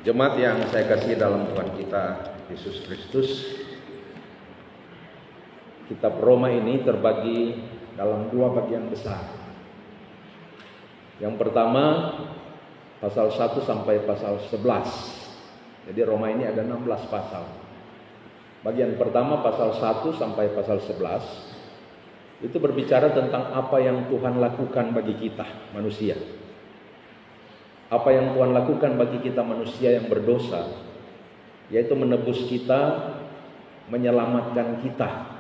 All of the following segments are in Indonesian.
Jemaat yang saya kasih dalam Tuhan kita Yesus Kristus, kitab Roma ini terbagi dalam dua bagian besar. Yang pertama pasal 1 sampai pasal 11. Jadi Roma ini ada 16 pasal. Bagian pertama pasal 1 sampai pasal 11 itu berbicara tentang apa yang Tuhan lakukan bagi kita manusia. Apa yang Tuhan lakukan bagi kita manusia yang berdosa, yaitu menebus kita, menyelamatkan kita,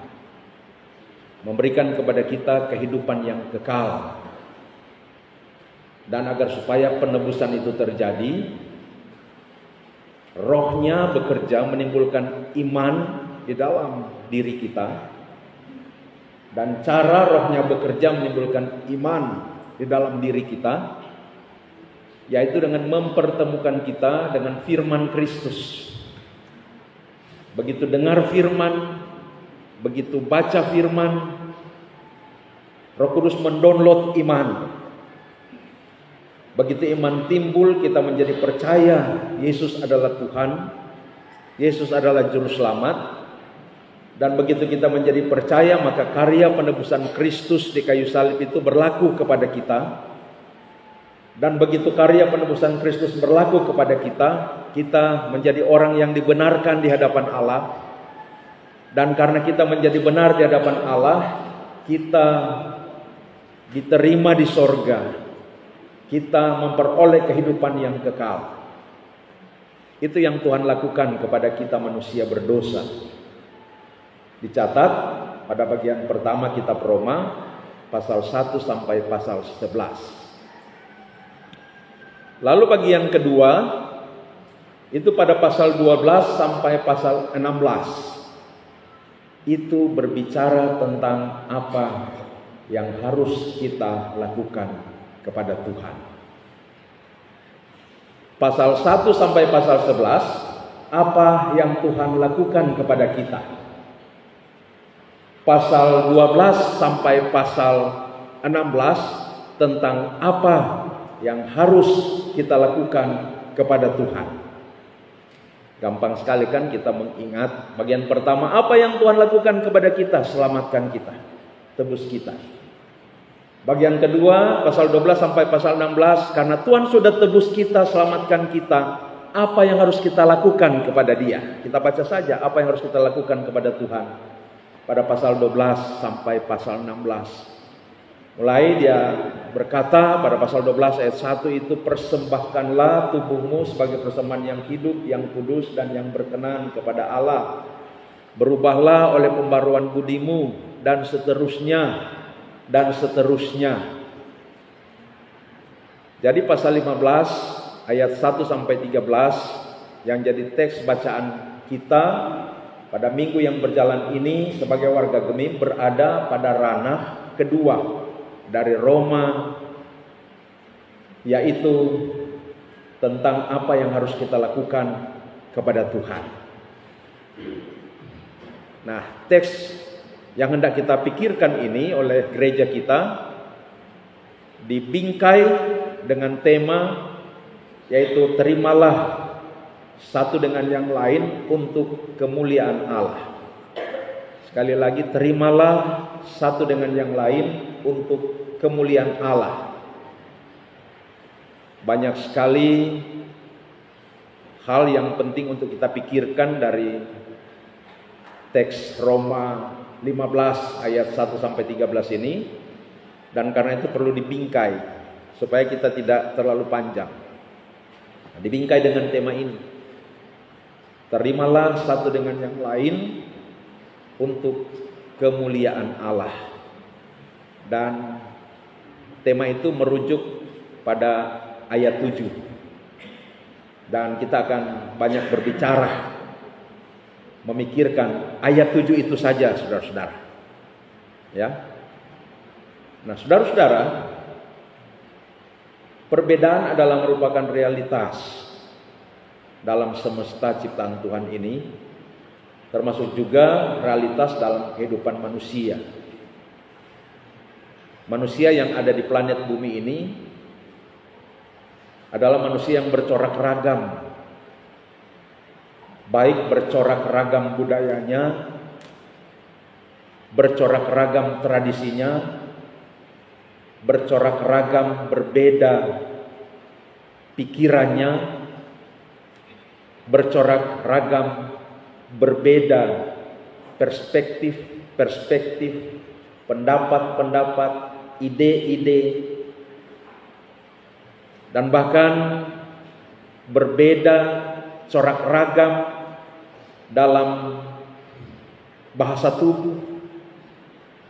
memberikan kepada kita kehidupan yang kekal. Dan agar supaya penebusan itu terjadi, Roh-Nya bekerja menimbulkan iman di dalam diri kita. Dan cara Roh-Nya bekerja menimbulkan iman di dalam diri kita, yaitu dengan mempertemukan kita dengan firman Kristus. Begitu dengar firman, begitu baca firman, Roh Kudus mendownload iman. Begitu iman timbul, kita menjadi percaya Yesus adalah Tuhan, Yesus adalah Juru Selamat. Dan begitu kita menjadi percaya, maka karya penebusan Kristus di kayu salib itu berlaku kepada kita. Dan begitu karya penebusan Kristus berlaku kepada kita, kita menjadi orang yang dibenarkan di hadapan Allah. Dan karena kita menjadi benar di hadapan Allah, kita diterima di sorga. Kita memperoleh kehidupan yang kekal. Itu yang Tuhan lakukan kepada kita manusia berdosa. Dicatat pada bagian pertama kitab Roma, pasal 1 sampai pasal 11. Lalu bagian kedua itu pada pasal 12 sampai pasal 16. Itu berbicara tentang apa yang harus kita lakukan kepada Tuhan. Pasal 1 sampai pasal 11, apa yang Tuhan lakukan kepada kita. Pasal 12 sampai pasal 16 tentang apa yang harus kita lakukan kepada Tuhan. Gampang sekali kan kita mengingat bagian pertama, apa yang Tuhan lakukan kepada kita, selamatkan kita, tebus kita. Bagian kedua pasal 12 sampai pasal 16, karena Tuhan sudah tebus kita, selamatkan kita, apa yang harus kita lakukan kepada Dia. Kita baca saja apa yang harus kita lakukan kepada Tuhan pada pasal 12 sampai pasal 16. Mulai dia berkata pada pasal 12 ayat 1 itu, persembahkanlah tubuhmu sebagai persembahan yang hidup, yang kudus dan yang berkenan kepada Allah. Berubahlah oleh pembaruan budimu, dan seterusnya dan seterusnya. Jadi pasal 15 ayat 1 sampai 13 yang jadi teks bacaan kita pada minggu yang berjalan ini sebagai warga Gemim berada pada ranah kedua dari Roma, yaitu tentang apa yang harus kita lakukan kepada Tuhan. Nah, teks yang hendak kita pikirkan ini oleh gereja kita dibingkai dengan tema yaitu terimalah satu dengan yang lain untuk kemuliaan Allah. Sekali lagi, terimalah satu dengan yang lain untuk kemuliaan Allah. Banyak sekali hal yang penting untuk kita pikirkan dari teks Roma 15 ayat 1 sampai 13 ini, dan karena itu perlu dibingkai supaya kita tidak terlalu panjang. Dibingkai dengan tema ini. Terimalah satu dengan yang lain untuk kemuliaan Allah. Dan tema itu merujuk pada ayat 7. Dan kita akan banyak berbicara, memikirkan ayat 7 itu saja, saudara-saudara. Ya. Nah, saudara-saudara, perbedaan adalah merupakan realitas dalam semesta ciptaan Tuhan ini, termasuk juga realitas dalam kehidupan manusia. Manusia yang ada di planet bumi ini adalah manusia yang bercorak ragam, baik bercorak ragam budayanya, bercorak ragam tradisinya, bercorak ragam berbeda pikirannya, bercorak ragam berbeda perspektif, pendapat-pendapat, ide-ide, dan bahkan berbeda corak ragam dalam bahasa tubuh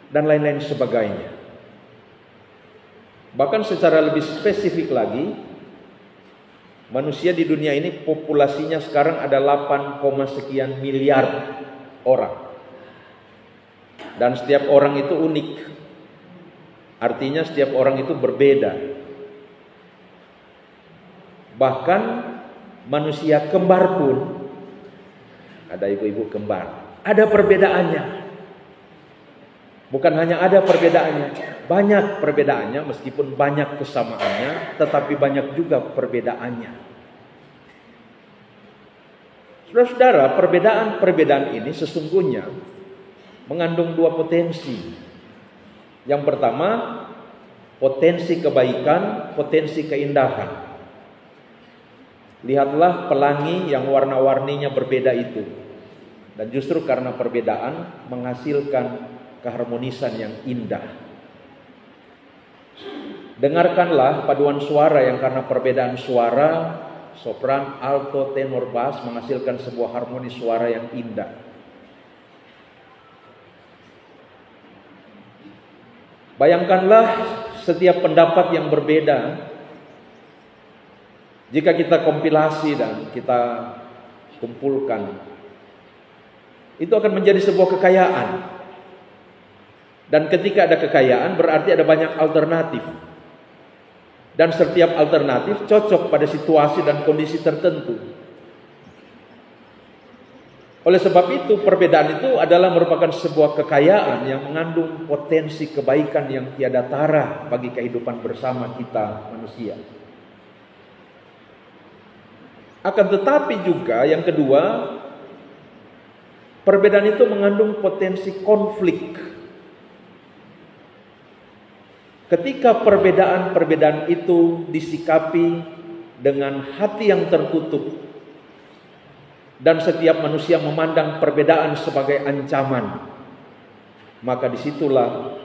dan lain-lain sebagainya. Bahkan secara lebih spesifik lagi, manusia di dunia ini populasinya sekarang ada 8, sekian miliar orang. Dan setiap orang itu unik. Artinya setiap orang itu berbeda. Bahkan manusia kembar pun, ada ibu-ibu kembar, ada perbedaannya. Bukan hanya ada perbedaannya, banyak perbedaannya, meskipun banyak kesamaannya, tetapi banyak juga perbedaannya. Saudara-saudara, perbedaan-perbedaan ini sesungguhnya mengandung dua potensi. Yang pertama, potensi kebaikan, potensi keindahan. Lihatlah pelangi yang warna-warninya berbeda itu. Dan justru karena perbedaan menghasilkan keharmonisan yang indah. Dengarkanlah paduan suara yang karena perbedaan suara, sopran, alto, tenor, bass, menghasilkan sebuah harmoni suara yang indah. Bayangkanlah setiap pendapat yang berbeda, jika kita kompilasi dan kita kumpulkan, itu akan menjadi sebuah kekayaan. Dan ketika ada kekayaan berarti ada banyak alternatif. Dan setiap alternatif cocok pada situasi dan kondisi tertentu. Oleh sebab itu, perbedaan itu adalah merupakan sebuah kekayaan yang mengandung potensi kebaikan yang tiada tara bagi kehidupan bersama kita manusia. Akan tetapi juga yang kedua, perbedaan itu mengandung potensi konflik. Ketika perbedaan-perbedaan itu disikapi dengan hati yang tertutup dan setiap manusia memandang perbedaan sebagai ancaman, maka disitulah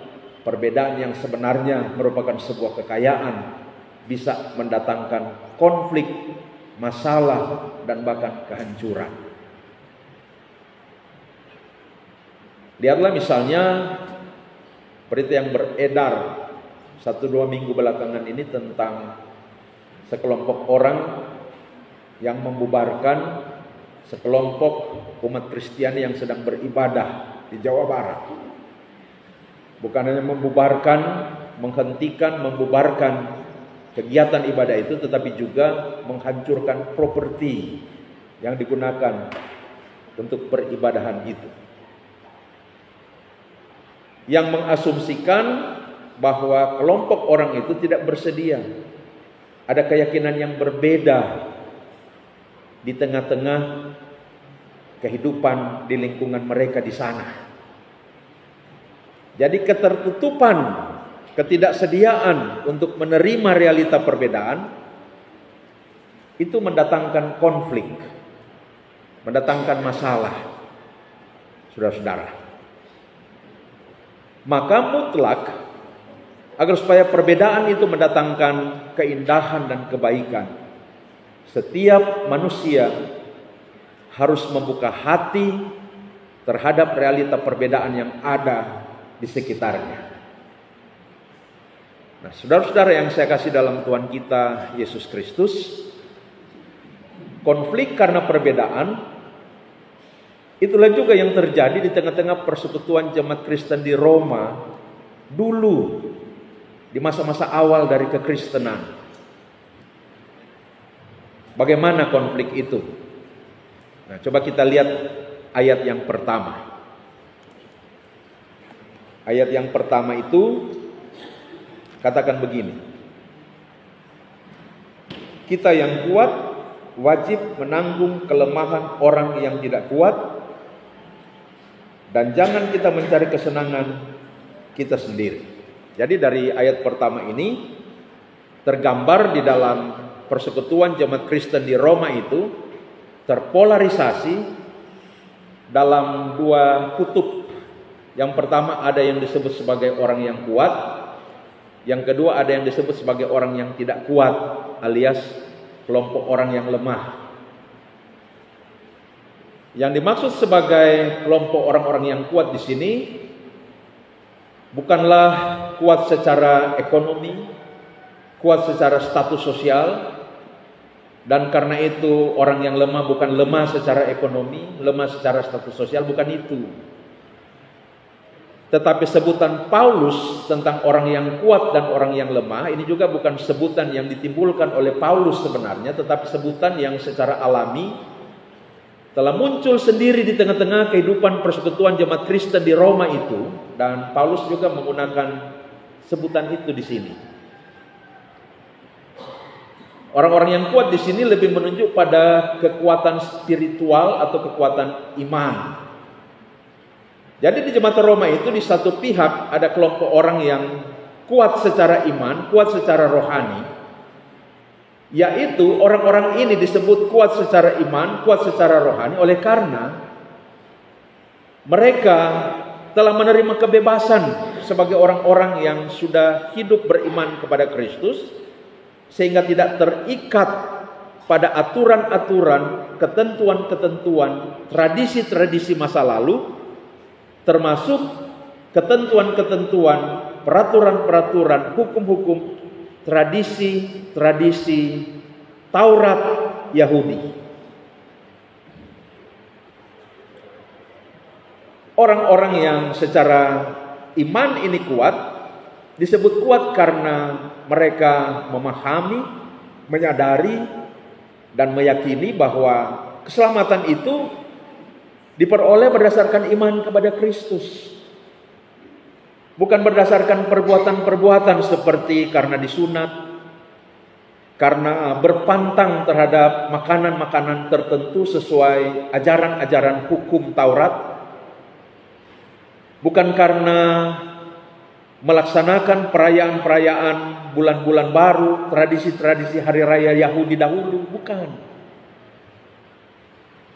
perbedaan yang sebenarnya merupakan sebuah kekayaan bisa mendatangkan konflik, masalah, dan bahkan kehancuran. Lihatlah misalnya berita yang beredar 1-2 minggu belakangan ini tentang sekelompok orang yang membubarkan sekelompok umat Kristiani yang sedang beribadah di Jawa Barat. Bukan hanya membubarkan, menghentikan, membubarkan kegiatan ibadah itu, tetapi juga menghancurkan properti yang digunakan untuk peribadahan itu. Yang mengasumsikan bahwa kelompok orang itu tidak bersedia. Ada keyakinan yang berbeda di tengah-tengah kehidupan di lingkungan mereka di sana. Jadi ketertutupan, ketidaksediaan untuk menerima realita perbedaan itu mendatangkan konflik, mendatangkan masalah. Saudara-saudara, maka mutlak agar supaya perbedaan itu mendatangkan keindahan dan kebaikan, setiap manusia harus membuka hati terhadap realita perbedaan yang ada di sekitarnya. Nah, saudara-saudara yang saya kasih dalam Tuhan kita Yesus Kristus, konflik karena perbedaan itulah juga yang terjadi di tengah-tengah persekutuan jemaat Kristen di Roma dulu, di masa-masa awal dari kekristenan. Bagaimana konflik itu? Nah, coba kita lihat ayat yang pertama. Ayat yang pertama itu katakan begini: kita yang kuat wajib menanggung kelemahan orang yang tidak kuat, dan jangan kita mencari kesenangan kita sendiri. Jadi dari ayat pertama ini tergambar di dalam persekutuan jemaat Kristen di Roma itu terpolarisasi dalam dua kutub. Yang pertama ada yang disebut sebagai orang yang kuat, yang kedua ada yang disebut sebagai orang yang tidak kuat, alias kelompok orang yang lemah. Yang dimaksud sebagai kelompok orang-orang yang kuat di sini bukanlah kuat secara ekonomi, kuat secara status sosial, dan karena itu orang yang lemah bukan lemah secara ekonomi, lemah secara status sosial, bukan itu. Tetapi sebutan Paulus tentang orang yang kuat dan orang yang lemah ini juga bukan sebutan yang ditimbulkan oleh Paulus sebenarnya, tetapi sebutan yang secara alami telah muncul sendiri di tengah-tengah kehidupan persekutuan jemaat Kristen di Roma itu, dan Paulus juga menggunakan sebutan itu di sini. Orang-orang yang kuat di sini lebih menunjuk pada kekuatan spiritual atau kekuatan iman. Jadi di jemaat Roma itu di satu pihak ada kelompok orang yang kuat secara iman, kuat secara rohani, yaitu orang-orang ini disebut kuat secara iman, kuat secara rohani oleh karena mereka telah menerima kebebasan sebagai orang-orang yang sudah hidup beriman kepada Kristus, sehingga tidak terikat pada aturan-aturan, ketentuan-ketentuan, tradisi-tradisi masa lalu, termasuk ketentuan-ketentuan, peraturan-peraturan, hukum-hukum, tradisi-tradisi Taurat Yahudi. Orang-orang yang secara iman ini kuat disebut kuat karena mereka memahami, menyadari, dan meyakini bahwa keselamatan itu diperoleh berdasarkan iman kepada Kristus. Bukan berdasarkan perbuatan-perbuatan seperti karena disunat, karena berpantang terhadap makanan-makanan tertentu sesuai ajaran-ajaran hukum Taurat. Bukan karena melaksanakan perayaan-perayaan bulan-bulan baru, tradisi-tradisi hari raya Yahudi dahulu, bukan.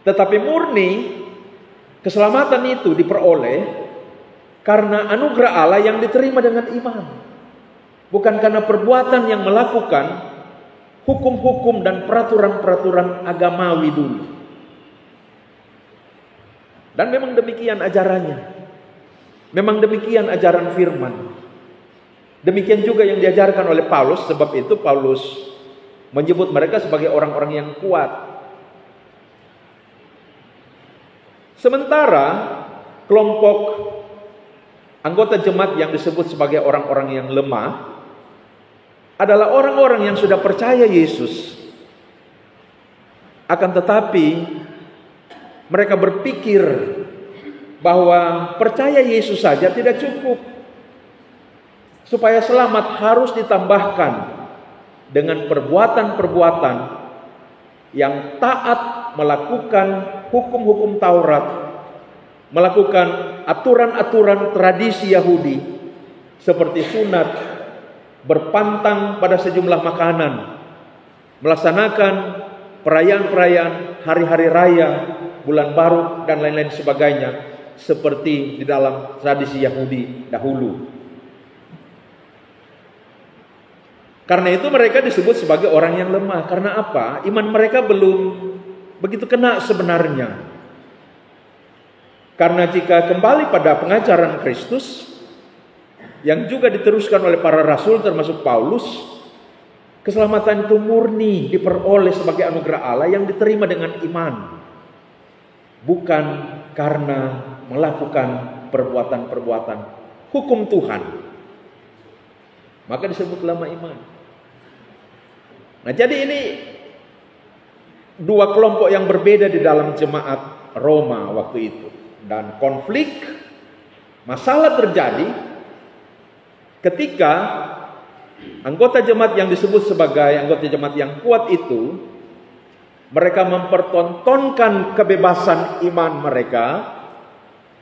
Tetapi murni keselamatan itu diperoleh karena anugerah Allah yang diterima dengan iman. Bukan karena perbuatan yang melakukan hukum-hukum dan peraturan-peraturan agamawi dulu. Dan memang demikian ajarannya. Memang demikian ajaran firman. Demikian juga yang diajarkan oleh Paulus, sebab itu Paulus menyebut mereka sebagai orang-orang yang kuat. Sementara kelompok anggota jemaat yang disebut sebagai orang-orang yang lemah adalah orang-orang yang sudah percaya Yesus. Akan tetapi mereka berpikir bahwa percaya Yesus saja tidak cukup. Supaya selamat harus ditambahkan dengan perbuatan-perbuatan yang taat melakukan hukum-hukum Taurat, melakukan aturan-aturan tradisi Yahudi seperti sunat, berpantang pada sejumlah makanan, melaksanakan perayaan-perayaan hari-hari raya, bulan baru, dan lain-lain sebagainya seperti di dalam tradisi Yahudi dahulu. Karena itu mereka disebut sebagai orang yang lemah. Karena apa? Iman mereka belum begitu kena sebenarnya. Karena jika kembali pada pengajaran Kristus yang juga diteruskan oleh para rasul termasuk Paulus, keselamatan itu murni diperoleh sebagai anugerah Allah yang diterima dengan iman, bukan karena melakukan perbuatan-perbuatan hukum Tuhan. Maka disebut lemah iman. Nah, jadi ini dua kelompok yang berbeda di dalam jemaat Roma waktu itu. Dan konflik, masalah terjadi ketika anggota jemaat yang disebut sebagai anggota jemaat yang kuat itu Mereka mempertontonkan kebebasan iman mereka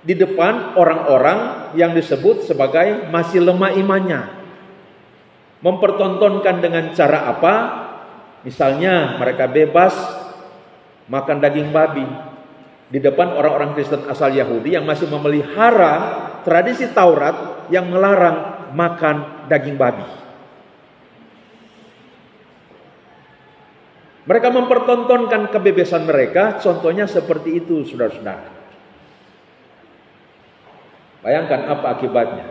di depan orang-orang yang disebut sebagai masih lemah imannya. Mempertontonkan dengan cara apa? Misalnya mereka bebas makan daging babi di depan orang-orang Kristen asal Yahudi yang masih memelihara tradisi Taurat yang melarang makan daging babi. Mereka mempertontonkan kebebasan mereka, contohnya seperti itu, saudara-saudara. Bayangkan apa akibatnya?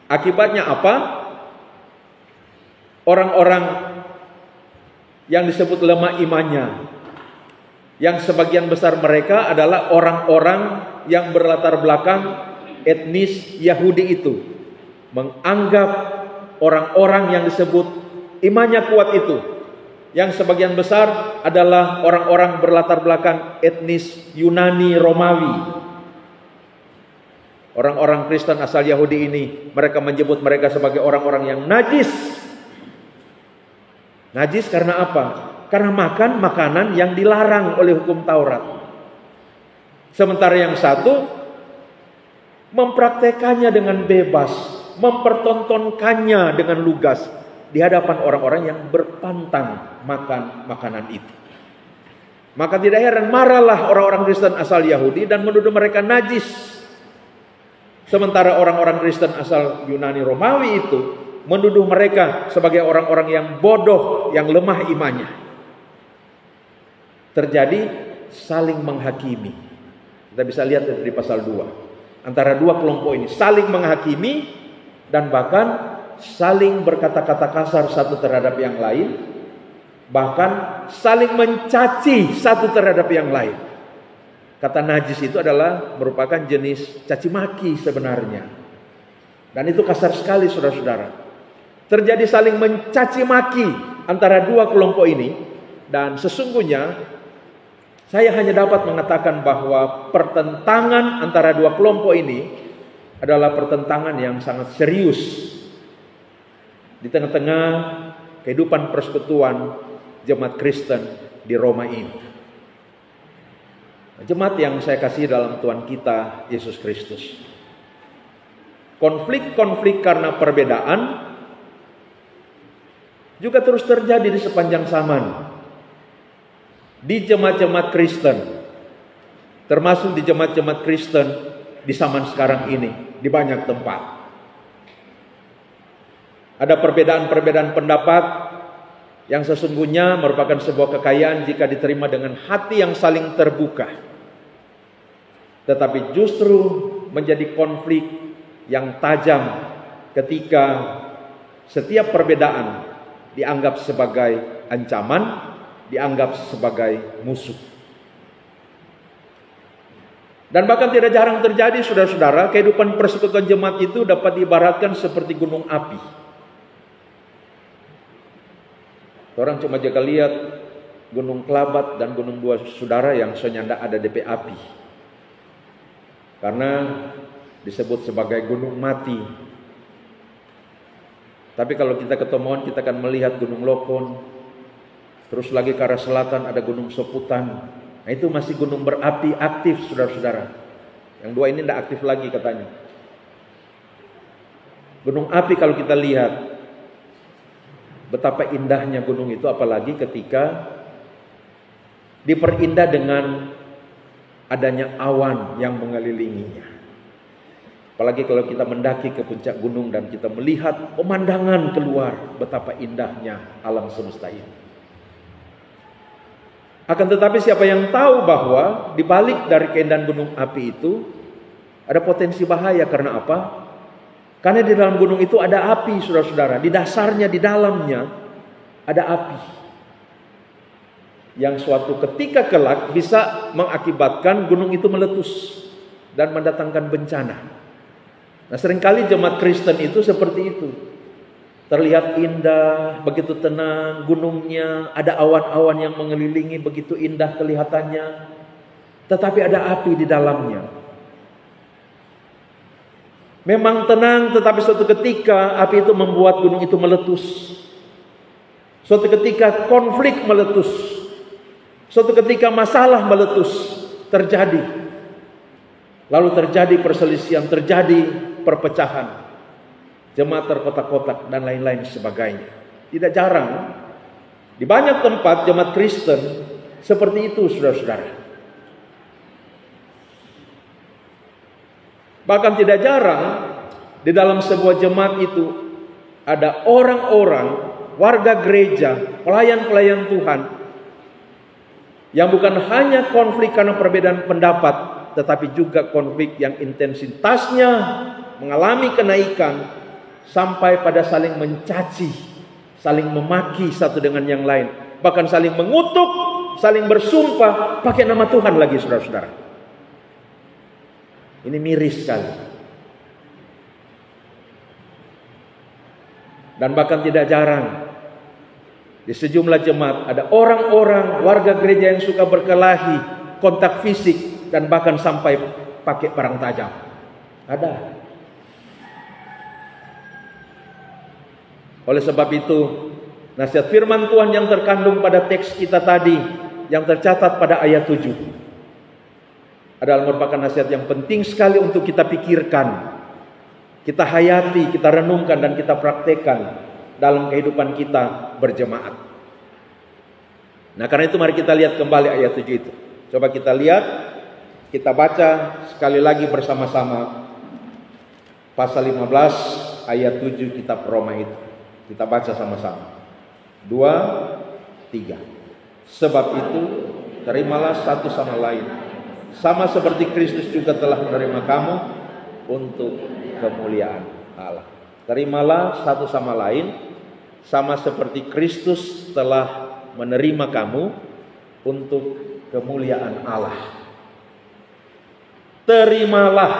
Akibatnya apa? Orang-orang yang disebut lemah imannya, yang sebagian besar mereka adalah orang-orang yang berlatar belakang etnis Yahudi itu, menganggap orang-orang yang disebut imannya kuat itu, yang sebagian besar adalah orang-orang berlatar belakang etnis Yunani Romawi. Orang-orang Kristen asal Yahudi ini, mereka menyebut mereka sebagai orang-orang yang najis. Najis karena apa? Karena makan makanan yang dilarang oleh hukum Taurat. Sementara yang satu mempraktekannya dengan bebas, mempertontonkannya dengan lugas di hadapan orang-orang yang berpantang makan makanan itu. Maka tidak heran marahlah orang-orang Kristen asal Yahudi dan menuduh mereka najis. Sementara orang-orang Kristen asal Yunani Romawi itu menuduh mereka sebagai orang-orang yang bodoh, yang lemah imannya. Terjadi saling menghakimi. Kita bisa lihat di pasal 2. Antara dua kelompok ini saling menghakimi dan bahkan saling berkata-kata kasar satu terhadap yang lain, bahkan saling mencaci satu terhadap yang lain. Kata najis itu adalah merupakan jenis caci maki sebenarnya. Dan itu kasar sekali, saudara-saudara. Terjadi saling mencaci maki antara dua kelompok ini, dan sesungguhnya saya hanya dapat mengatakan bahwa pertentangan antara dua kelompok ini adalah pertentangan yang sangat serius di tengah-tengah kehidupan persekutuan jemaat Kristen di Roma ini. Jemaat yang saya kasih dalam Tuhan kita Yesus Kristus. Konflik-konflik karena perbedaan juga terus terjadi di sepanjang zaman. Di jemaat-jemaat Kristen, termasuk di jemaat-jemaat Kristen di zaman sekarang ini, di banyak tempat. Ada perbedaan-perbedaan pendapat yang sesungguhnya merupakan sebuah kekayaan jika diterima dengan hati yang saling terbuka. Tetapi justru menjadi konflik yang tajam ketika setiap perbedaan dianggap sebagai ancaman, dianggap sebagai musuh. Dan bahkan tidak jarang terjadi, saudara-saudara, kehidupan persekutuan jemaat itu dapat diibaratkan seperti gunung api. Orang cuma jaga lihat Gunung Kelabat dan Gunung Dua Saudara yang senyanda ada DP api. Karena disebut sebagai gunung mati. Tapi kalau kita ketemuan, kita akan melihat Gunung Lokon. Terus lagi ke arah selatan ada Gunung Soputan. Nah itu masih gunung berapi aktif, saudara-saudara. Yang dua ini tidak aktif lagi katanya. Gunung api kalau kita lihat, betapa indahnya gunung itu, apalagi ketika diperindah dengan adanya awan yang mengelilinginya. Apalagi kalau kita mendaki ke puncak gunung dan kita melihat pemandangan keluar, betapa indahnya alam semesta ini. Akan tetapi siapa yang tahu bahwa di balik dari keindahan gunung api itu ada potensi bahaya. Karena apa? Karena di dalam gunung itu ada api, saudara-saudara. Di dasarnya, di dalamnya ada api. Yang suatu ketika kelak bisa mengakibatkan gunung itu meletus dan mendatangkan bencana. Nah seringkali jemaat Kristen itu seperti itu. Terlihat indah, begitu tenang gunungnya, ada awan-awan yang mengelilingi, begitu indah kelihatannya. Tetapi ada api di dalamnya. Memang tenang, tetapi suatu ketika api itu membuat gunung itu meletus. Suatu ketika konflik meletus. Suatu ketika masalah meletus terjadi, lalu terjadi perselisihan, terjadi perpecahan, jemaat terkotak-kotak dan lain-lain sebagainya. Tidak jarang di banyak tempat jemaat Kristen seperti itu, saudara-saudara. Bahkan tidak jarang di dalam sebuah jemaat itu ada orang-orang, warga gereja, pelayan-pelayan Tuhan yang bukan hanya konflik karena perbedaan pendapat, tetapi juga konflik yang intensitasnya mengalami kenaikan sampai pada saling mencaci, saling memaki satu dengan yang lain, bahkan saling mengutuk, saling bersumpah pakai nama Tuhan lagi, saudara-saudara. Ini miris sekali. Dan bahkan tidak jarang di sejumlah jemaat ada orang-orang warga gereja yang suka berkelahi, kontak fisik, dan bahkan sampai pakai parang tajam. Ada. Oleh sebab itu, nasihat firman Tuhan yang terkandung pada teks kita tadi, yang tercatat pada ayat 7, adalah merupakan nasihat yang penting sekali untuk kita pikirkan, kita hayati, kita renungkan, dan kita praktekkan dalam kehidupan kita berjemaat. Nah, karena itu mari kita lihat kembali ayat 7 itu. Coba kita lihat, kita baca sekali lagi bersama-sama pasal 15 ayat 7 kitab Roma itu. Kita baca sama-sama. 2, 3. Sebab itu terimalah satu sama lain, sama seperti Kristus juga telah menerima kamu untuk kemuliaan Allah. Terimalah satu sama lain, sama seperti Kristus telah menerima kamu untuk kemuliaan Allah. Terimalah.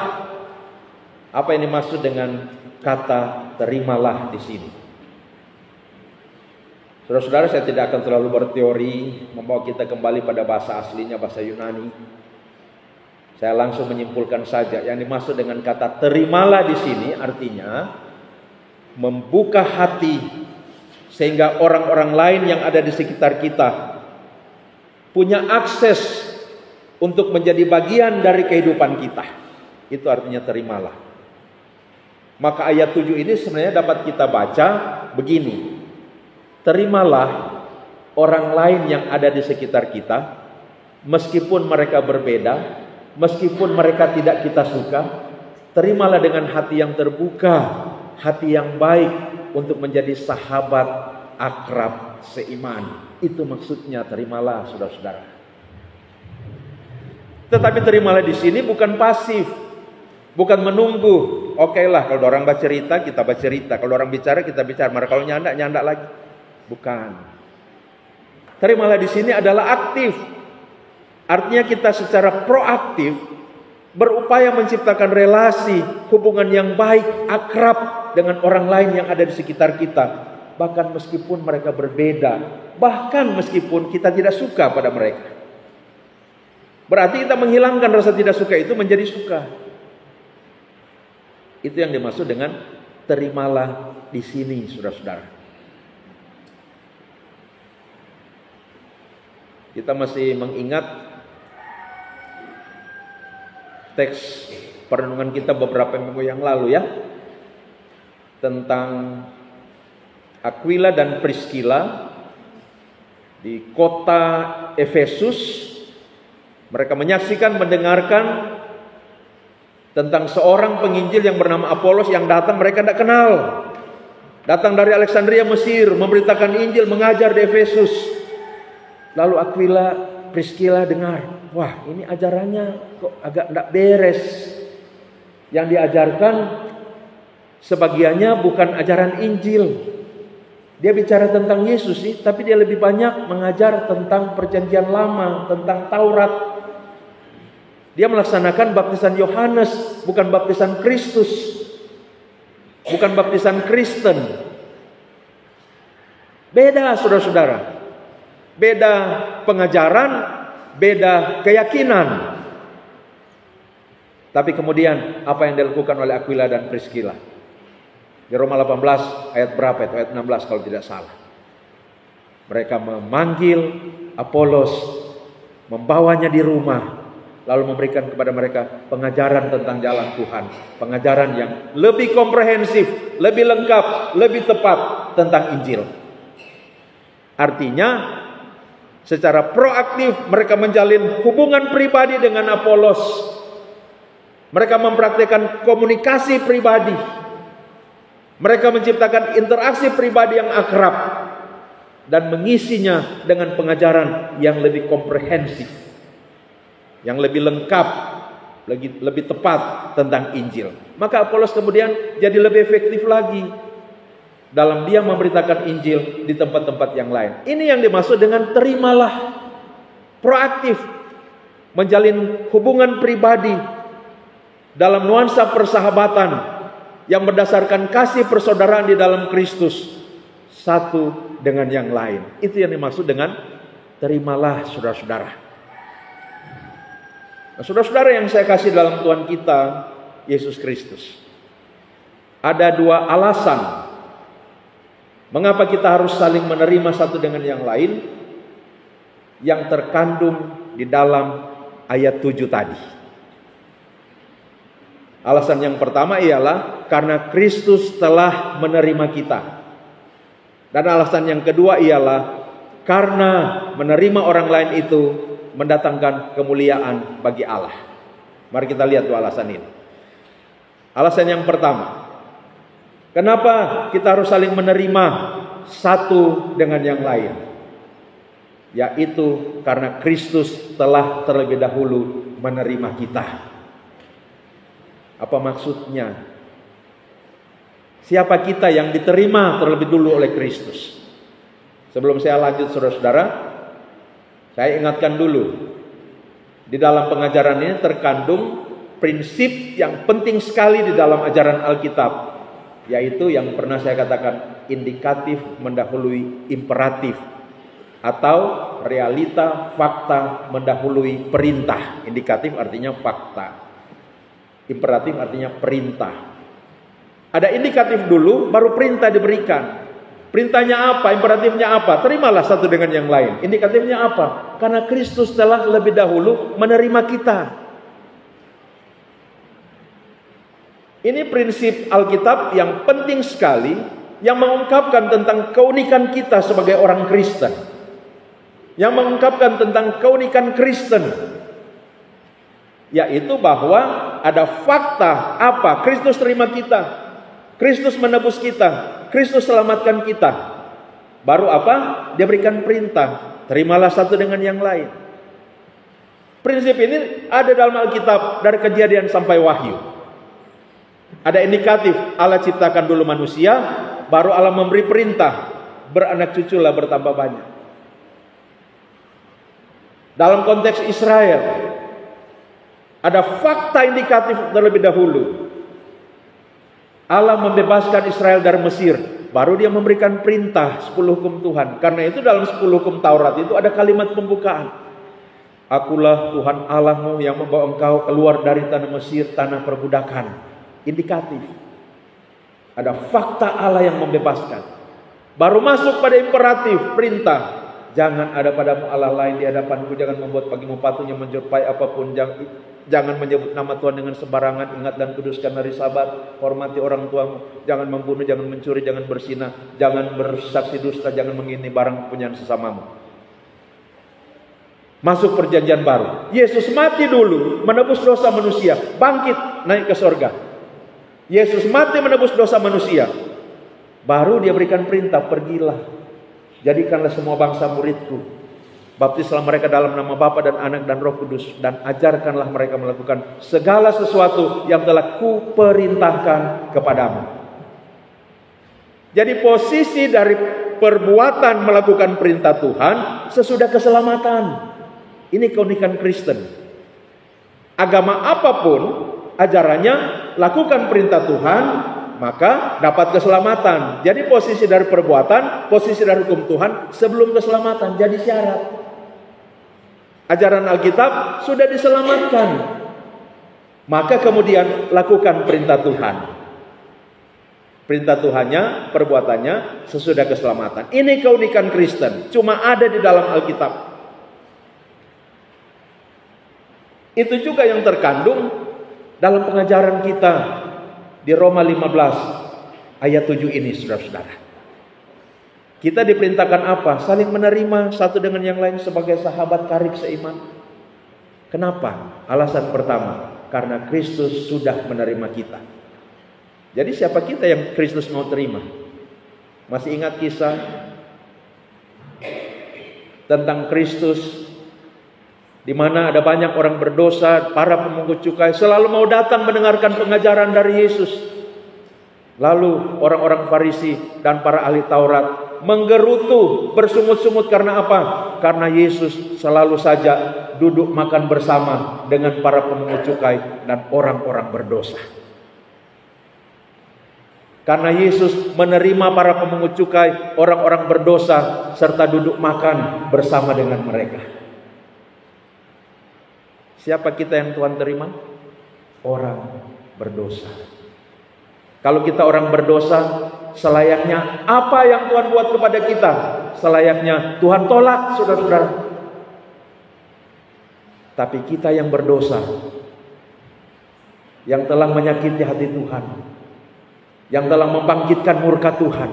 Apa yang dimaksud dengan kata terimalah di sini? Saudara-saudara, saya tidak akan terlalu berteori, membawa kita kembali pada bahasa aslinya, bahasa Yunani. Saya langsung menyimpulkan saja, yang dimaksud dengan kata terimalah di sini artinya membuka hati sehingga orang-orang lain yang ada di sekitar kita punya akses untuk menjadi bagian dari kehidupan kita. Itu artinya terimalah. Maka ayat 7 ini sebenarnya dapat kita baca begini. Terimalah orang lain yang ada di sekitar kita, meskipun mereka berbeda, meskipun mereka tidak kita suka. Terimalah dengan hati yang terbuka, hati yang baik, untuk menjadi sahabat akrab seiman. Itu maksudnya terimalah, saudara-saudara. Tetapi terimalah di sini bukan pasif, bukan menunggu. Oke lah, kalau orang bercerita kita bercerita, kalau orang bicara kita bicara, maka kalau nyanda lagi. Bukan. Terimalah di sini adalah aktif. Artinya kita secara proaktif berupaya menciptakan relasi, hubungan yang baik, akrab dengan orang lain yang ada di sekitar kita. Bahkan meskipun mereka berbeda, bahkan meskipun kita tidak suka pada mereka. Berarti kita menghilangkan rasa tidak suka itu menjadi suka. Itu yang dimaksud dengan terimalah di sini, saudara-saudara. Kita masih mengingat teks perenungan kita beberapa minggu yang lalu ya, tentang Aquila dan Priscilla di kota Efesus. Mereka menyaksikan, mendengarkan tentang seorang penginjil yang bernama Apolos yang datang mereka tidak kenal. Datang dari Alexandria, Mesir, memberitakan Injil, mengajar di Efesus. Lalu Aquila, Priscilla dengar, wah ini ajarannya kok agak tidak beres. Yang diajarkan sebagiannya bukan ajaran Injil. Dia bicara tentang Yesus sih, tapi dia lebih banyak mengajar tentang perjanjian lama, tentang Taurat. Dia melaksanakan baptisan Yohanes, bukan baptisan Kristus, bukan baptisan Kristen. Beda, saudara-saudara. Beda pengajaran, beda keyakinan. Tapi kemudian apa yang dilakukan oleh Aquila dan Priscilla? Di Roma 18 ayat berapa itu? Ayat 16 kalau tidak salah. Mereka memanggil Apolos membawanya di rumah, lalu memberikan kepada mereka pengajaran tentang jalan Tuhan, pengajaran yang lebih komprehensif, lebih lengkap, lebih tepat tentang Injil. Artinya, secara proaktif mereka menjalin hubungan pribadi dengan Apolos. Mereka mempraktikkan komunikasi pribadi. Mereka menciptakan interaksi pribadi yang akrab dan mengisinya dengan pengajaran yang lebih komprehensif, yang lebih lengkap, lebih tepat tentang Injil. Maka Apolos kemudian jadi lebih efektif lagi dalam dia memberitakan Injil di tempat-tempat yang lain. Ini yang dimaksud dengan terimalah, proaktif, menjalin hubungan pribadi dalam nuansa persahabatan yang berdasarkan kasih persaudaraan di dalam Kristus, satu dengan yang lain. Itu yang dimaksud dengan terimalah, saudara-saudara. Nah, saudara-saudara yang saya kasih dalam Tuhan kita Yesus Kristus, ada dua alasan mengapa kita harus saling menerima satu dengan yang lain yang terkandung di dalam ayat 7 tadi. Alasan yang pertama ialah karena Kristus telah menerima kita. Dan alasan yang kedua ialah karena menerima orang lain itu mendatangkan kemuliaan bagi Allah. Mari kita lihat dua alasan ini. Alasan yang pertama, kenapa kita harus saling menerima satu dengan yang lain? Yaitu karena Kristus telah terlebih dahulu menerima kita. Apa maksudnya? Siapa kita yang diterima terlebih dulu oleh Kristus? Sebelum saya lanjut, saudara-saudara, saya ingatkan dulu. Di dalam pengajaran ini terkandung prinsip yang penting sekali di dalam ajaran Alkitab, yaitu yang pernah saya katakan indikatif mendahului imperatif, atau realita fakta mendahului perintah. Indikatif artinya fakta, imperatif artinya perintah. Ada indikatif dulu, baru perintah diberikan. Perintahnya apa? Imperatifnya apa? Terimalah satu dengan yang lain. Indikatifnya apa? Karena Kristus telah lebih dahulu menerima kita. Ini prinsip Alkitab yang penting sekali, yang mengungkapkan tentang keunikan kita sebagai orang Kristen, yang mengungkapkan tentang keunikan Kristen, yaitu bahwa ada fakta apa? Kristus terima kita, Kristus menebus kita, Kristus selamatkan kita. Baru apa? Dia berikan perintah, terimalah satu dengan yang lain. Prinsip ini ada dalam Alkitab dari Kejadian sampai Wahyu. Ada indikatif, Allah ciptakan dulu manusia, baru Allah memberi perintah, beranak cuculah bertambah banyak. Dalam konteks Israel, ada fakta indikatif terlebih dahulu. Allah membebaskan Israel dari Mesir, baru dia memberikan perintah 10 hukum Tuhan. Karena itu dalam 10 hukum Taurat itu ada kalimat pembukaan. Akulah Tuhan Allahmu yang membawa engkau keluar dari tanah Mesir, tanah perbudakan. Indikatif. Ada fakta Allah yang membebaskan. Baru masuk pada imperatif, perintah. Jangan ada padamu Allah lain di hadapanku, jangan membuat bagimu patung yang menyerupai apapun, jangan menyebut nama Tuhan dengan sembarangan. Ingat dan kuduskan hari Sabat. Hormati orang tuamu. Jangan membunuh, jangan mencuri, jangan berzinah, jangan bersaksi dusta, jangan mengingini barang kepunyaan sesamamu. Masuk perjanjian baru. Yesus mati dulu menebus dosa manusia, bangkit naik ke sorga. Yesus mati menebus dosa manusia, baru dia berikan perintah, pergilah, jadikanlah semua bangsa muridku, baptislah mereka dalam nama Bapa dan Anak dan Roh Kudus, dan ajarkanlah mereka melakukan segala sesuatu yang telah kuperintahkan kepadamu. Jadi posisi dari perbuatan melakukan perintah Tuhan sesudah keselamatan. Ini keunikan Kristen. Agama apapun ajarannya, lakukan perintah Tuhan, maka dapat keselamatan. Jadi posisi dari perbuatan, posisi dari hukum Tuhan sebelum keselamatan jadi syarat. Ajaran Alkitab sudah diselamatkan, maka kemudian lakukan perintah Tuhan. Perintah Tuhannya, perbuatannya sesudah keselamatan. Ini keunikan Kristen, cuma ada di dalam Alkitab. Itu juga yang terkandung dalam pengajaran kita di Roma 15 ayat 7 ini, saudara-saudara. Kita diperintahkan apa? Saling menerima satu dengan yang lain sebagai sahabat karib seiman. Kenapa? Alasan pertama, karena Kristus sudah menerima kita. Jadi siapa kita yang Kristus mau terima? Masih ingat kisah tentang Kristus, di mana ada banyak orang berdosa, para pemungut cukai selalu mau datang mendengarkan pengajaran dari Yesus. Lalu orang-orang Farisi dan para ahli Taurat menggerutu, bersungut-sungut karena apa? Karena Yesus selalu saja duduk makan bersama dengan para pemungut cukai dan orang-orang berdosa. Karena Yesus menerima para pemungut cukai, orang-orang berdosa, serta duduk makan bersama dengan mereka. Siapa kita yang Tuhan terima? Orang berdosa. Kalau kita orang berdosa, selayaknya apa yang Tuhan buat kepada kita? Selayaknya Tuhan tolak, saudara-saudara. Tapi kita yang berdosa, yang telah menyakiti hati Tuhan, yang telah membangkitkan murka Tuhan,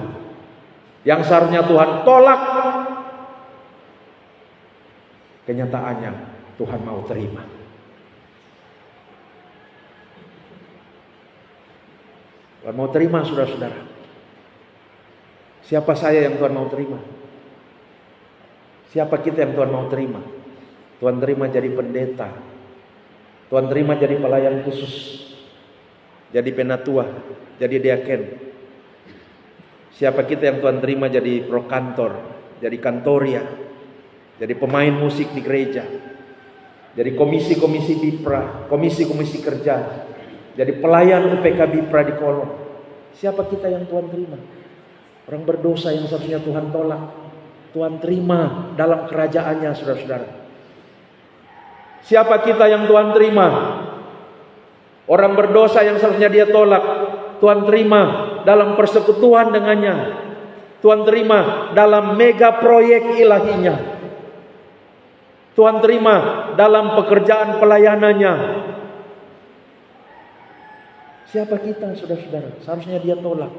yang seharusnya Tuhan tolak, kenyataannya Tuhan mau terima. Tuhan mau terima, saudara-saudara. Siapa saya yang Tuhan mau terima? Siapa kita yang Tuhan mau terima? Tuhan terima jadi pendeta, Tuhan terima jadi pelayan khusus, jadi penatua, jadi diaken. Siapa kita yang Tuhan terima jadi prokantor, jadi kantoria, jadi pemain musik di gereja, jadi komisi-komisi BIPRA, komisi-komisi kerja, jadi pelayan UPK BIPRA di kolom. Siapa kita yang Tuhan terima? Orang berdosa yang seharusnya Tuhan tolak, Tuhan terima dalam kerajaannya, saudara-saudara. Siapa kita yang Tuhan terima? Orang berdosa yang seharusnya dia tolak, Tuhan terima dalam persekutuan dengannya, Tuhan terima dalam mega proyek ilahinya, Tuhan terima dalam pekerjaan pelayanannya. Siapa kita, saudara-saudara? Seharusnya dia tolak,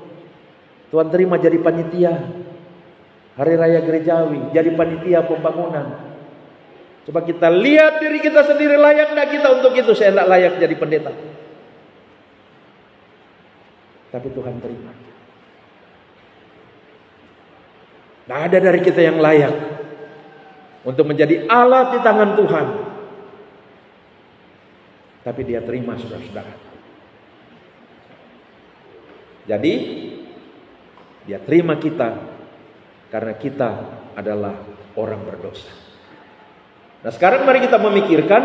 Tuhan terima jadi panitia Hari Raya Gerejawi, jadi panitia pembangunan. Coba kita lihat diri kita sendiri, layak enggak kita untuk itu? Saya enggak layak jadi pendeta. Tapi Tuhan terima. Tidak ada dari kita yang layak untuk menjadi alat di tangan Tuhan. Tapi dia terima, saudara-saudara. Jadi dia terima kita karena kita adalah orang berdosa. Nah, sekarang mari kita memikirkan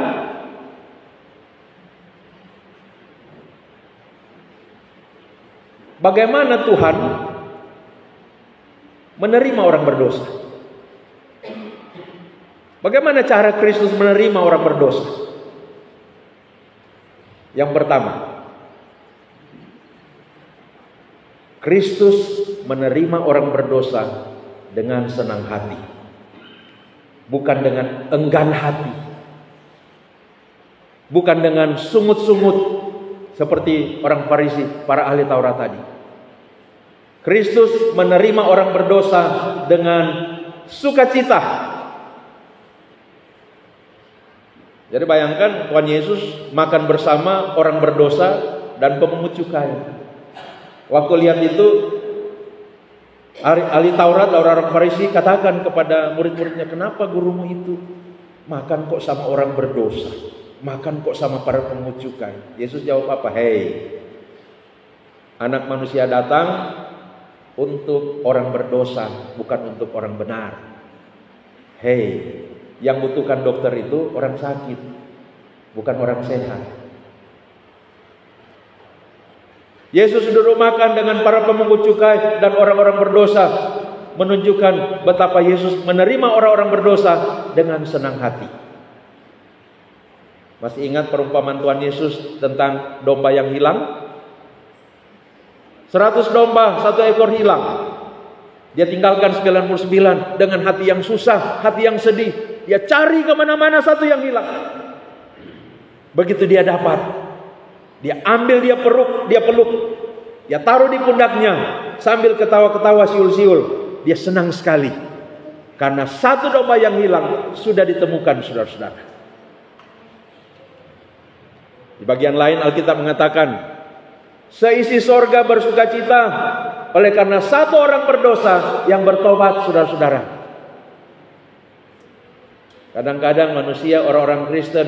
bagaimana Tuhan menerima orang berdosa. Bagaimana cara Kristus menerima orang berdosa? Yang pertama, Kristus menerima orang berdosa dengan senang hati, bukan dengan enggan hati, bukan dengan sungut-sungut seperti orang Farisi, para ahli Taurat tadi. Kristus menerima orang berdosa dengan sukacita. Jadi bayangkan Tuhan Yesus makan bersama orang berdosa dan pemungut cukai. Waktu lihat itu, ahli Taurat, orang-orang Farisi katakan kepada murid-muridnya, kenapa gurumu itu makan kok sama orang berdosa, makan kok sama para pemungut cukai? Yesus jawab apa? Hei, Anak Manusia datang untuk orang berdosa, bukan untuk orang benar. Hei, yang butuhkan dokter itu orang sakit, bukan orang sehat. Yesus duduk makan dengan para pemungut cukai dan orang-orang berdosa, menunjukkan betapa Yesus menerima orang-orang berdosa dengan senang hati. Masih ingat perumpamaan Tuhan Yesus tentang domba yang hilang? 100 domba, 1 ekor hilang. Dia tinggalkan 99 dengan hati yang susah, hati yang sedih. Dia cari kemana-mana satu yang hilang. Begitu dia dapat, dia ambil, dia peluk, dia taruh di pundaknya sambil ketawa-ketawa siul-siul. Dia senang sekali karena satu domba yang hilang sudah ditemukan, saudara-saudara. Di bagian lain Alkitab mengatakan, seisi sorga bersukacita oleh karena satu orang berdosa yang bertobat, saudara-saudara. Kadang-kadang manusia, orang-orang Kristen,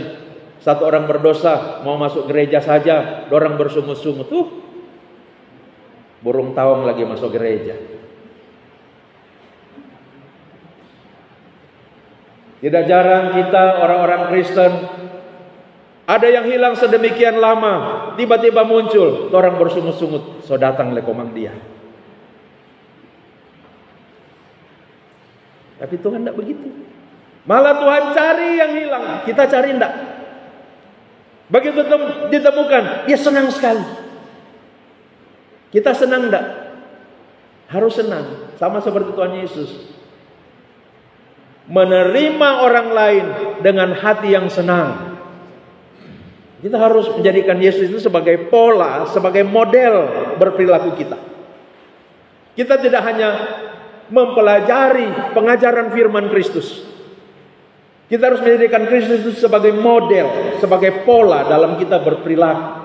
satu orang berdosa mau masuk gereja saja, orang bersungut-sungut, burung tawang lagi masuk gereja. Tidak jarang kita orang-orang Kristen, ada yang hilang sedemikian lama, tiba-tiba muncul, orang bersungut-sungut, so datang le komang dia. Tapi Tuhan tidak begitu. Malah Tuhan cari yang hilang, kita cari enggak. Begitu ditemukan, dia senang sekali. Kita senang enggak? Harus senang, sama seperti Tuhan Yesus. Menerima orang lain dengan hati yang senang. Kita harus menjadikan Yesus itu sebagai pola, sebagai model berperilaku kita. Kita tidak hanya mempelajari pengajaran firman Kristus. Kita harus menjadikan Kristus itu sebagai model, sebagai pola dalam kita berperilaku.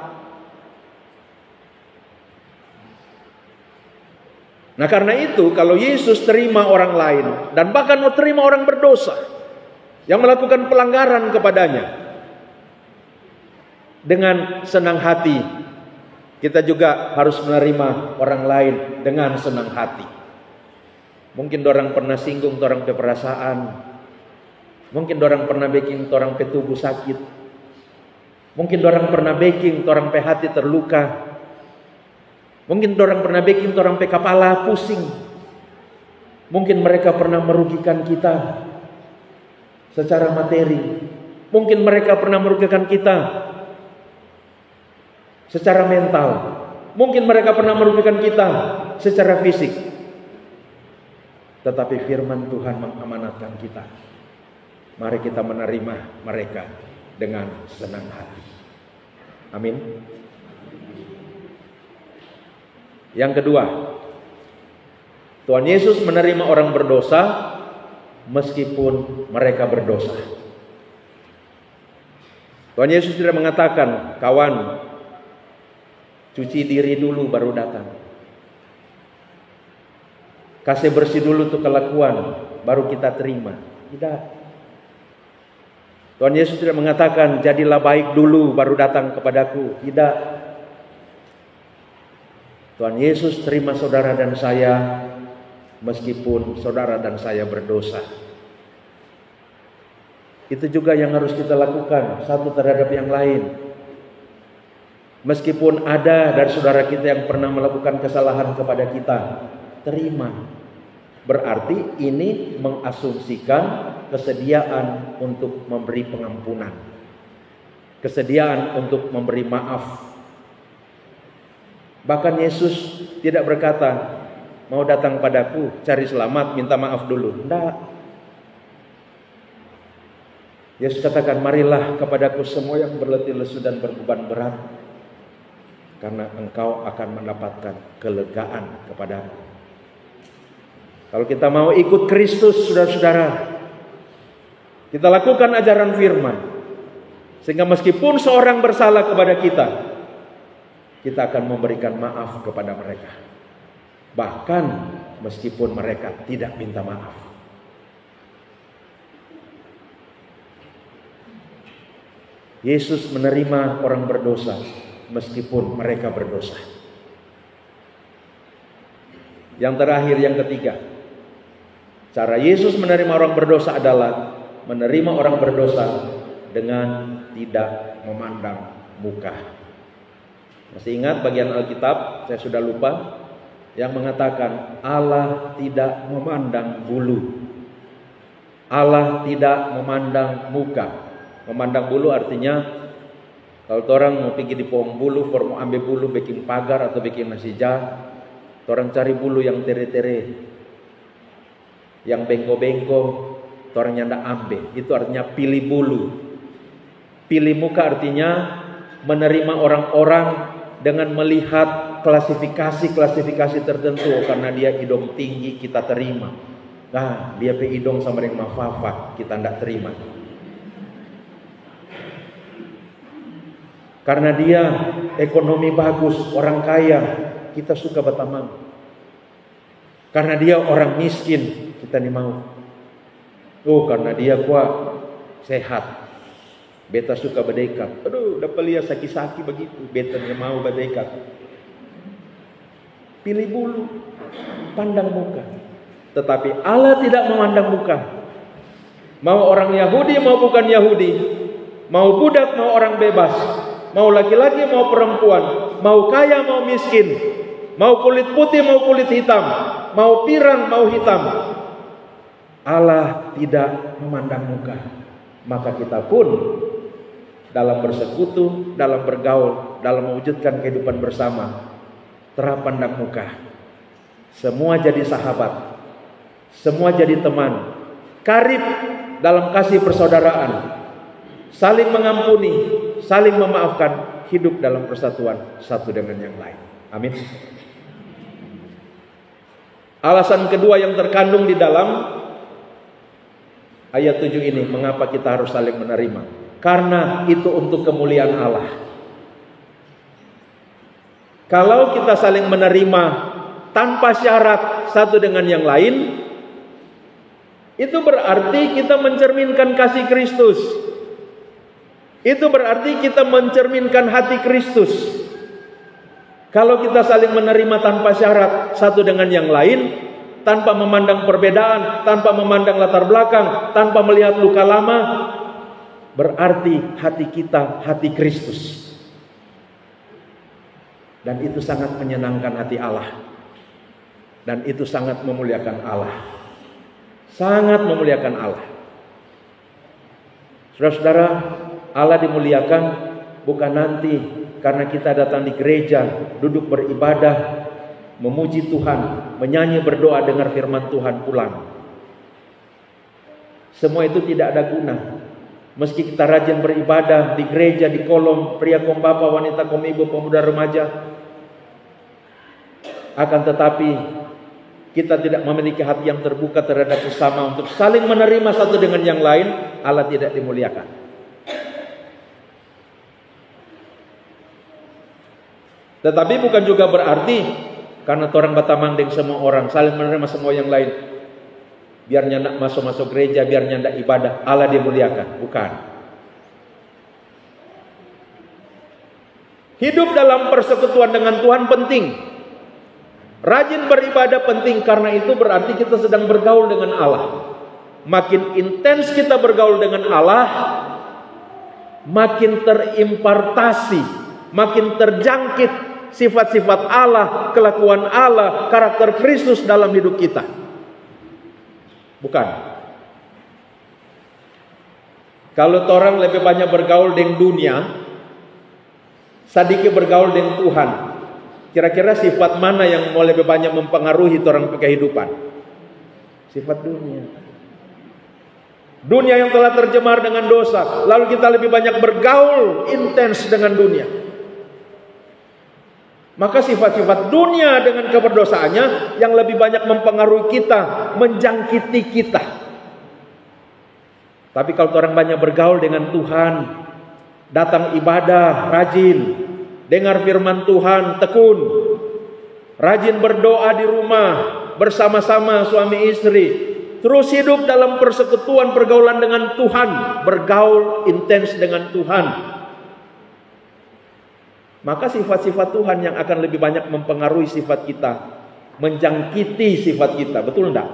Nah karena itu kalau Yesus terima orang lain dan bahkan mau terima orang berdosa yang melakukan pelanggaran kepadanya dengan senang hati, kita juga harus menerima orang lain dengan senang hati. Mungkin orang pernah singgung orang perasaan, mungkin orang pernah bikin orang tubuh sakit, mungkin orang pernah bikin orang hati terluka. Mungkin orang pernah bikin orang kepala pusing. Mungkin mereka pernah merugikan kita secara materi. Mungkin mereka pernah merugikan kita secara mental. Mungkin mereka pernah merugikan kita secara fisik. Tetapi firman Tuhan mengamanatkan kita. Mari kita menerima mereka dengan senang hati. Amin. Yang kedua, Tuhan Yesus menerima orang berdosa meskipun mereka berdosa. Tuhan Yesus tidak mengatakan, kawan, cuci diri dulu baru datang. Kasih bersih dulu tuh kelakuan, baru kita terima. Tidak. Tuhan Yesus tidak mengatakan, jadilah baik dulu baru datang kepadaku. Tidak. Tuhan Yesus terima saudara dan saya meskipun saudara dan saya berdosa. Itu juga yang harus kita lakukan satu terhadap yang lain. Meskipun ada dari saudara kita yang pernah melakukan kesalahan kepada kita, terima. Berarti ini mengasumsikan kesediaan untuk memberi pengampunan, kesediaan untuk memberi maaf. Bahkan Yesus tidak berkata, mau datang padaku, cari selamat, minta maaf dulu. Tidak. Yesus katakan, marilah kepadaku semua yang berletih lesu dan berbeban berat, karena engkau akan mendapatkan kelegaan kepadaku. Kalau kita mau ikut Kristus, saudara-saudara, kita lakukan ajaran firman, sehingga meskipun seorang bersalah kepada kita akan memberikan maaf kepada mereka. Bahkan meskipun mereka tidak minta maaf. Yesus menerima orang berdosa meskipun mereka berdosa. Yang terakhir, yang ketiga, cara Yesus menerima orang berdosa adalah menerima orang berdosa dengan tidak memandang muka. Masih ingat bagian Alkitab, saya sudah lupa, yang mengatakan Allah tidak memandang bulu. Allah tidak memandang muka. Memandang bulu artinya kalau orang mau pergi di pohon bulu, mau ambil bulu bikin pagar atau bikin masjid, orang cari bulu yang tere-tere, yang bengko-bengko, orang nyanda ambil. Itu artinya pilih bulu. Pilih muka artinya menerima orang-orang dengan melihat klasifikasi tertentu. Karena dia hidung tinggi, kita terima. Nah, dia pe hidung sama dengan mafafak, kita tidak terima. Karena dia ekonomi bagus, orang kaya, kita suka berteman. Karena dia orang miskin, kita nih mau. Oh, karena dia kuat, sehat, beta suka berdekat. Aduh, dapat lihat saki-saki begitu, beta nih mau berdekat. Pilih bulu, pandang muka. Tetapi Allah tidak memandang muka. Mau orang Yahudi, mau bukan Yahudi, mau budak, mau orang bebas, mau laki-laki, mau perempuan, mau kaya, mau miskin, mau kulit putih, mau kulit hitam, mau pirang, mau hitam. Allah tidak memandang muka. Maka kita pun dalam bersekutu, dalam bergaul, dalam mewujudkan kehidupan bersama, terpandang muka. Semua jadi sahabat, semua jadi teman, karib dalam kasih persaudaraan, saling mengampuni, saling memaafkan, hidup dalam persatuan satu dengan yang lain. Amin. Alasan kedua yang terkandung di dalam ayat 7 ini, mengapa kita harus saling menerima? Karena itu untuk kemuliaan Allah. Kalau kita saling menerima tanpa syarat satu dengan yang lain, itu berarti kita mencerminkan kasih Kristus. Itu berarti kita mencerminkan hati Kristus. Kalau kita saling menerima tanpa syarat satu dengan yang lain, tanpa memandang perbedaan, tanpa memandang latar belakang, tanpa melihat luka lama, berarti hati kita hati Kristus. Dan itu sangat menyenangkan hati Allah. Dan itu sangat memuliakan Allah. Sangat memuliakan Allah. Saudara-saudara, Allah dimuliakan bukan nanti karena kita datang di gereja, duduk beribadah, memuji Tuhan, menyanyi, berdoa, dengar firman Tuhan, pulang. Semua itu tidak ada guna. Meski kita rajin beribadah di gereja, di kolom, pria kaum bapak, wanita kaum ibu, pemuda remaja, akan tetapi kita tidak memiliki hati yang terbuka terhadap sesama untuk saling menerima satu dengan yang lain, Allah tidak dimuliakan. Tetapi bukan juga berarti karena orang batamanding semua orang, saling menerima semua yang lain, biar nyandak masuk gereja, biar nyandak ibadah, Allah dimuliakan. Bukan. Hidup dalam persekutuan dengan Tuhan penting. Rajin beribadah penting, karena itu berarti kita sedang bergaul dengan Allah. Makin intens kita bergaul dengan Allah, makin terimpartasi, makin terjangkit sifat-sifat Allah, kelakuan Allah, karakter Kristus dalam hidup kita. Bukan. Kalau orang lebih banyak bergaul dengan dunia, sedikit bergaul dengan Tuhan, kira-kira sifat mana yang mau lebih banyak mempengaruhi orang kehidupan? Sifat dunia. Dunia yang telah tercemar dengan dosa, lalu kita lebih banyak bergaul intens dengan dunia. Maka sifat-sifat dunia dengan keberdosaannya yang lebih banyak mempengaruhi kita, menjangkiti kita. Tapi kalau orang banyak bergaul dengan Tuhan, datang ibadah, rajin, dengar firman Tuhan, tekun, rajin berdoa di rumah, bersama-sama suami istri, terus hidup dalam persekutuan pergaulan dengan Tuhan, bergaul intens dengan Tuhan, maka sifat-sifat Tuhan yang akan lebih banyak mempengaruhi sifat kita, menjangkiti sifat kita. Betul enggak?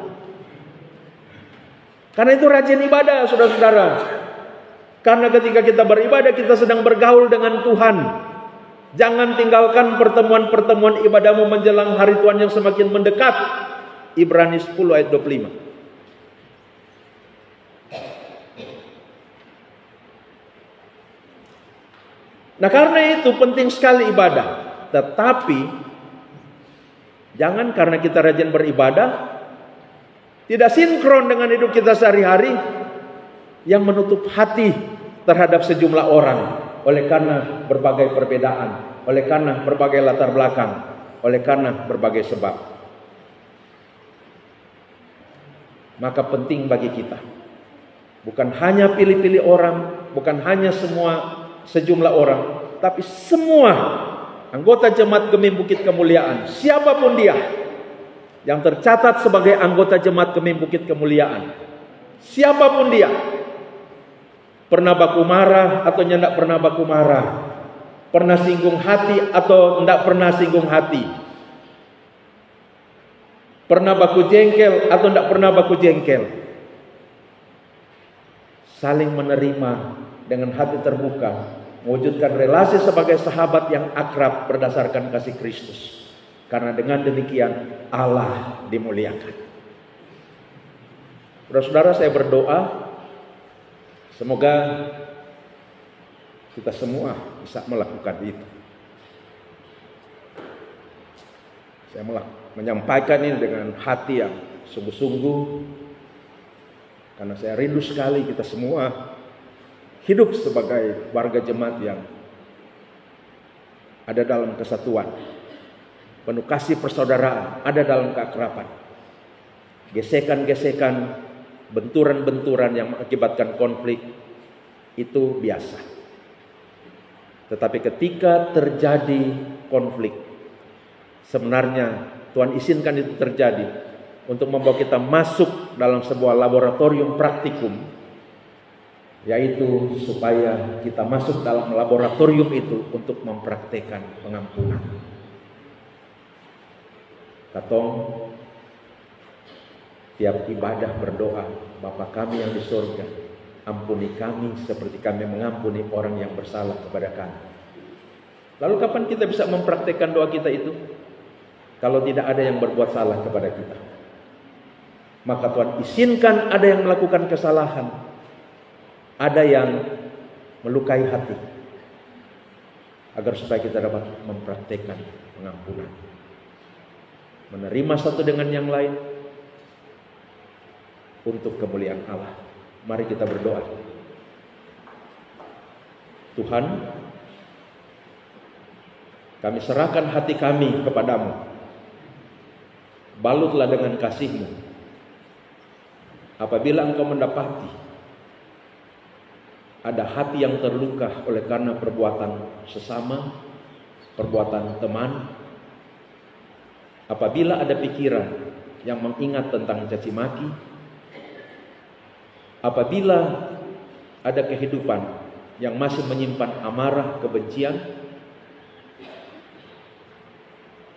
Karena itu rajin ibadah, saudara-saudara. Karena ketika kita beribadah, kita sedang bergaul dengan Tuhan. Jangan tinggalkan pertemuan-pertemuan ibadahmu menjelang hari Tuhan yang semakin mendekat. Ibrani 10 ayat 25. Nah, karena itu penting sekali ibadah. Tetapi jangan karena kita rajin beribadah tidak sinkron dengan hidup kita sehari-hari, yang menutup hati terhadap sejumlah orang oleh karena berbagai perbedaan, oleh karena berbagai latar belakang, oleh karena berbagai sebab. Maka penting bagi kita, bukan hanya pilih-pilih orang, bukan hanya sejumlah orang, tapi semua anggota Jemaat Gemim Bukit Kemuliaan, siapapun dia yang tercatat sebagai anggota Jemaat Gemim Bukit Kemuliaan, siapapun dia, pernah baku marah atau tidak pernah baku marah, pernah singgung hati atau tidak pernah singgung hati, pernah baku jengkel atau tidak pernah baku jengkel, saling menerima dengan hati terbuka, mewujudkan relasi sebagai sahabat yang akrab berdasarkan kasih Kristus. Karena dengan demikian Allah dimuliakan. Saudara-saudara, saya berdoa semoga kita semua bisa melakukan itu. Saya menyampaikan ini dengan hati yang sungguh-sungguh, karena saya rindu sekali kita semua hidup sebagai warga jemaat yang ada dalam kesatuan, penuh kasih persaudaraan, ada dalam keakraban. Gesekan-gesekan, benturan-benturan yang mengakibatkan konflik itu biasa. Tetapi ketika terjadi konflik, sebenarnya Tuhan izinkan itu terjadi untuk membawa kita masuk dalam sebuah laboratorium praktikum, yaitu supaya kita masuk dalam laboratorium itu untuk mempraktekkan pengampunan. Katong tiap ibadah berdoa, Bapa kami yang di surga, ampuni kami seperti kami mengampuni orang yang bersalah kepada kami. Lalu kapan kita bisa mempraktekkan doa kita itu? Kalau tidak ada yang berbuat salah kepada kita. Maka Tuhan izinkan ada yang melakukan kesalahan, ada yang melukai hati, agar supaya kita dapat mempraktekkan pengampunan, menerima satu dengan yang lain untuk kemuliaan Allah. Mari kita berdoa. Tuhan, kami serahkan hati kami kepadamu. Balutlah dengan kasih-Mu. Apabila Engkau mendapati ada hati yang terluka oleh karena perbuatan sesama, perbuatan teman, apabila ada pikiran yang mengingat tentang caci maki, apabila ada kehidupan yang masih menyimpan amarah, kebencian,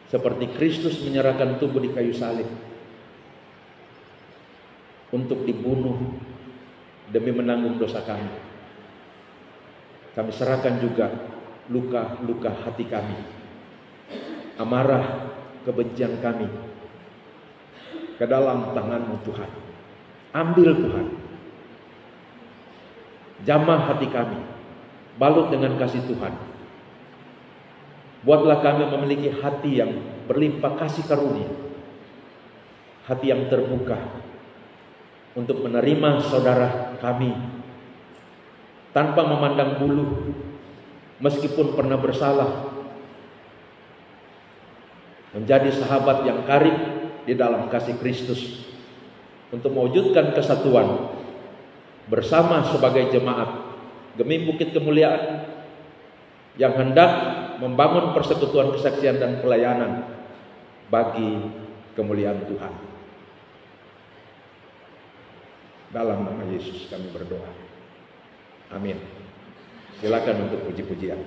seperti Kristus menyerahkan tubuh di kayu salib untuk dibunuh demi menanggung dosa kami, kami serahkan juga luka-luka hati kami, amarah, kebencian kami ke dalam tangan-Mu Tuhan. Ambil Tuhan, jamah hati kami, balut dengan kasih Tuhan. Buatlah kami memiliki hati yang berlimpah kasih karunia, hati yang terbuka untuk menerima saudara kami tanpa memandang bulu, meskipun pernah bersalah, menjadi sahabat yang karib di dalam kasih Kristus, untuk mewujudkan kesatuan bersama sebagai jemaat Gemim Bukit Kemuliaan yang hendak membangun persekutuan kesaksian dan pelayanan bagi kemuliaan Tuhan. Dalam nama Yesus kami berdoa. Amin. Silakan untuk puji-pujian.